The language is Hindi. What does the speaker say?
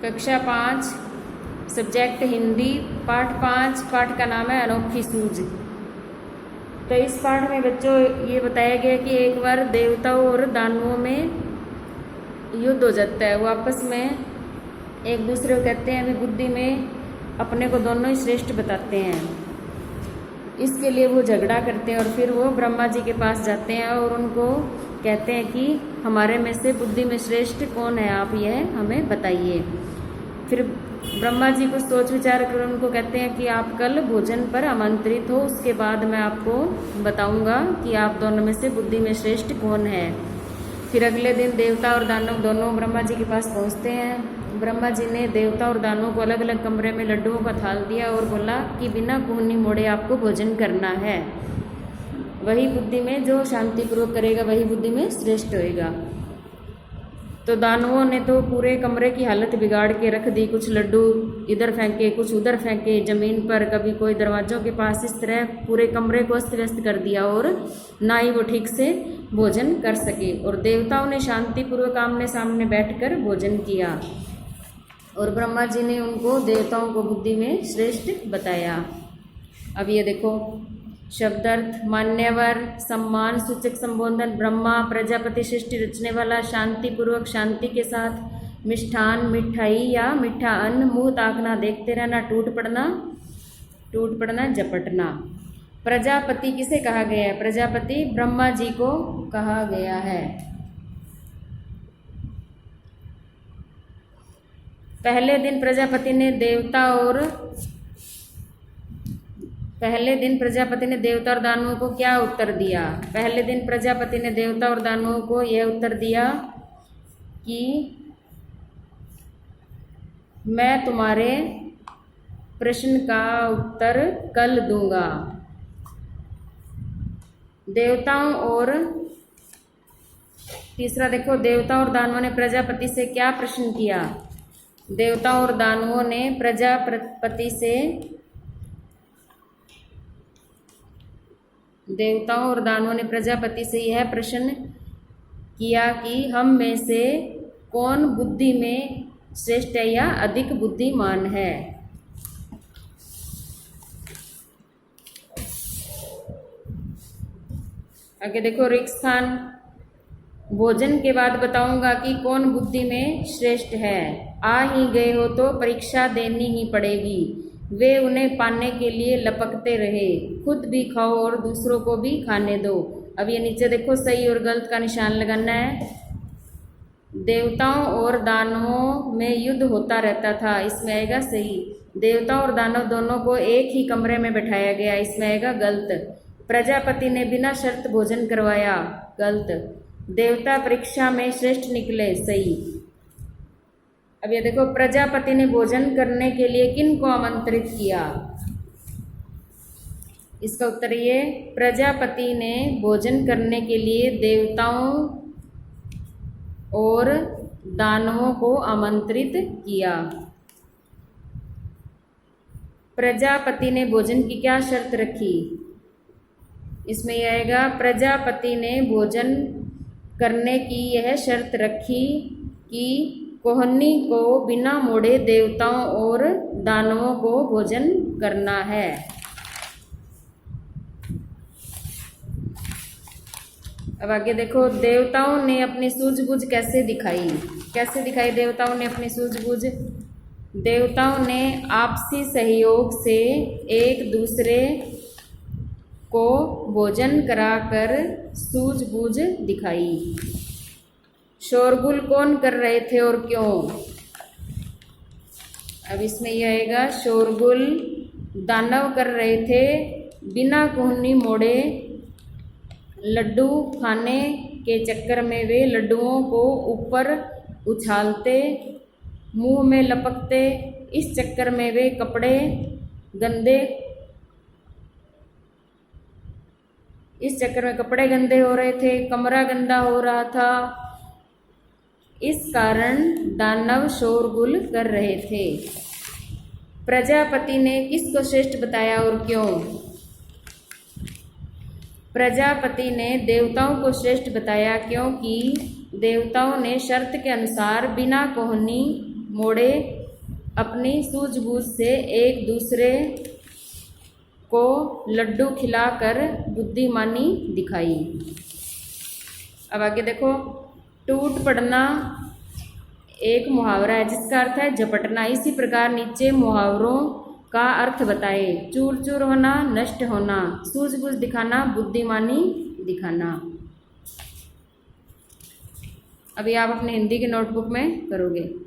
कक्षा 5 सब्जेक्ट हिंदी पाठ 5 पाठ का नाम है अनोखी सूझ। तो इस पाठ में बच्चों ये बताया गया कि एक बार देवताओं और दानवों में युद्ध हो जाता है। वो आपस में एक दूसरे को कहते हैं, अभी बुद्धि में अपने को दोनों ही श्रेष्ठ बताते हैं। इसके लिए वो झगड़ा करते हैं और फिर वो ब्रह्मा जी के पास जाते हैं और उनको कहते हैं कि हमारे में से बुद्धि में श्रेष्ठ कौन है, आप यह हमें बताइए। फिर ब्रह्मा जी को सोच विचार कर उनको कहते हैं कि आप कल भोजन पर आमंत्रित हो, उसके बाद मैं आपको बताऊंगा कि आप दोनों में से बुद्धि में श्रेष्ठ कौन है। फिर अगले दिन देवता और दानव दोनों ब्रह्मा जी के पास पहुंचते हैं। ब्रह्मा जी ने देवता और दानवों को अलग अलग कमरे में लड्डुओं का थाल दिया और बोला कि बिना कुहनी मोड़े आपको भोजन करना है। वही बुद्धि में जो शांतिपूर्वक करेगा वही बुद्धि में श्रेष्ठ होएगा। तो दानवों ने तो पूरे कमरे की हालत बिगाड़ के रख दी, कुछ लड्डू इधर फेंके कुछ उधर फेंके जमीन पर, कभी कोई दरवाजों के पास, इस तरह पूरे कमरे को अस्त व्यस्त कर दिया और ना ही वो ठीक से भोजन कर सके। और देवताओं ने शांतिपूर्वक आमने सामने बैठकर भोजन किया और ब्रह्मा जी ने उनको देवताओं को बुद्धि में श्रेष्ठ बताया। अब ये देखो शब्दार्थ, मान्यवर, सम्मान सूचक संबोधन, ब्रह्मा प्रजापति सृष्टि रचने वाला, शांतिपूर्वक शांति के साथ, मिष्ठान मिठाई या मीठा अन्न, मुंह ताकना, देखते रहना, टूट पड़ना झपटना। प्रजापति किसे कहा गया है? प्रजापति ब्रह्मा जी को कहा गया है। पहले दिन प्रजापति ने देवता और दानवों को क्या उत्तर दिया? पहले दिन प्रजापति ने देवता और दानवों को यह उत्तर दिया कि मैं तुम्हारे प्रश्न का उत्तर कल दूंगा। देवताओं और तीसरा देखो, देवताओं और दानवों ने प्रजापति से क्या प्रश्न किया? देवताओं और दानवों ने प्रजापति से यह प्रश्न किया कि हम में से कौन बुद्धि में श्रेष्ठ है या अधिक बुद्धिमान है। आगे देखो, ऋक स्थान, भोजन के बाद बताऊंगा कि कौन बुद्धि में श्रेष्ठ है। आ ही गए हो तो परीक्षा देनी ही पड़ेगी। वे उन्हें पाने के लिए लपकते रहे, खुद भी खाओ और दूसरों को भी खाने दो। अब ये नीचे देखो सही और गलत का निशान लगाना है। देवताओं और दानवों में युद्ध होता रहता था, इसमें आएगा सही। देवताओं और दानव दोनों को एक ही कमरे में बैठाया गया, इसमें आएगा गलत। प्रजापति ने बिना शर्त भोजन करवाया, गलत। देवता परीक्षा में श्रेष्ठ निकले, सही। अब ये देखो, प्रजापति ने भोजन करने के लिए किन को आमंत्रित किया? इसका उत्तर ये, प्रजापति ने भोजन करने के लिए देवताओं और दानवों को आमंत्रित किया। प्रजापति ने भोजन की क्या शर्त रखी? इसमें यह आएगा, प्रजापति ने भोजन करने की यह शर्त रखी कि कोहनी को बिना मोड़े देवताओं और दानवों को भोजन करना है। अब आगे देखो, देवताओं ने अपनी सूझबूझ कैसे दिखाई? देवताओं ने अपनी सूझबूझ? देवताओं ने आपसी सहयोग से एक दूसरे को भोजन कराकर सूझबूझ दिखाई। शोरगुल कौन कर रहे थे और क्यों? अब इसमें यह आएगा, शोरगुल दानव कर रहे थे, बिना कुहनी मोड़े लड्डू खाने के चक्कर में वे लड्डुओं को ऊपर उछालते, मुंह में लपकते। इस चक्कर में वे कपड़े गंदे हो रहे थे, कमरा गंदा हो रहा था। इस कारण दानव शोरगुल कर रहे थे। प्रजापति ने किसको श्रेष्ठ बताया और क्यों? प्रजापति ने देवताओं को श्रेष्ठ बताया क्योंकि देवताओं ने शर्त के अनुसार बिना कोहनी मोड़े, अपनी सूझबूझ से एक दूसरे को लड्डू खिलाकर बुद्धिमानी दिखाई। अब आगे देखो, टूट पड़ना एक मुहावरा है जिसका अर्थ है झपटना। इसी प्रकार नीचे मुहावरों का अर्थ बताए। चूर चूर होना, नष्ट होना, सूझबूझ दिखाना, बुद्धिमानी दिखाना। अभी आप अपने हिंदी की नोटबुक में करोगे।